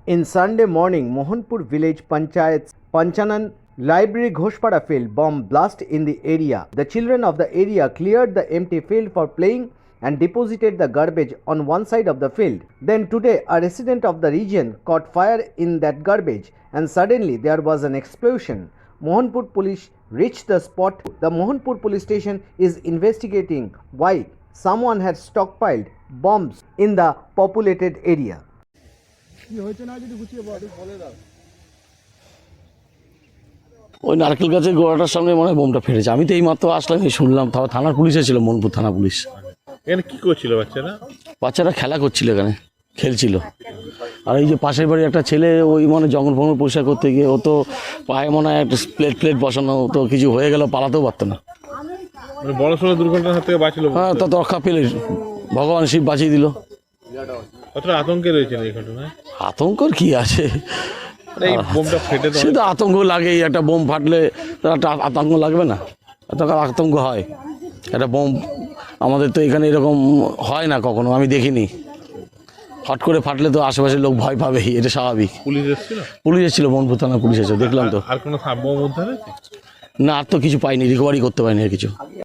In Sunday morning, Mohanpur village Panchayat's Panchanan Library Ghoshpada field bomb blast in the area. The children of the area cleared the empty field for playing and deposited the garbage on one side of the field. Then today, a resident of the region caught fire in that garbage and suddenly there was an explosion. Mohanpur police reached the spot. The Mohanpur police station is investigating why someone had stockpiled bombs in the populated area. ওই নারকেল গাছের গোড়াটার সামনে মনে হয় বোমটা ফেটেছে। আমি তো এই মাত্র আসলাম, এই শুনলাম। তাও থানার পুলিশে ছিল, মোহনপুর থানা পুলিশ। এখানে কি করছিল বাচ্চারা খেলা করছিল, এখানে খেলছিল। আর এই যে পাশের বাড়ি একটা ছেলে, ওই মানে জঙ্গল ফঙ্গল পরিষ্কার করতে গিয়ে ও তো পায়ে মনে হয় একটা প্লেট বসানো, তো কিছু হয়ে গেল, পালাতেও পারতো না। বড় সড়ো দুর্ঘটনার হাত থেকে বাঁচলো। হ্যাঁ, তো রক্ষা পেলে, ভগবান শিব বাঁচিয়ে দিল। কতটা আতঙ্কে রয়েছে এই ঘটনায়? আতঙ্কর কি আছে, এই বোমটা ফেটে সে তো আতঙ্ক লাগেই। একটা বোম ফাটলে একটা আতঙ্ক লাগবে না? এত আতঙ্ক হয়। একটা বোম আমাদের তো এখানে এরকম হয় না কখনো, আমি দেখিনি। হট করে ফাটলে তো আশেপাশের লোক ভয় পাবেই, এটা স্বাভাবিক। পুলিশ এসেছিল, মোহনপুর থানা পুলিশ এসেছিল, দেখলাম তো। আর কোনো বোম উদ্ধার হয়েছে? না, আর তো কিছু পাইনি, রিকভারি করতে পারিনি আর কিছু।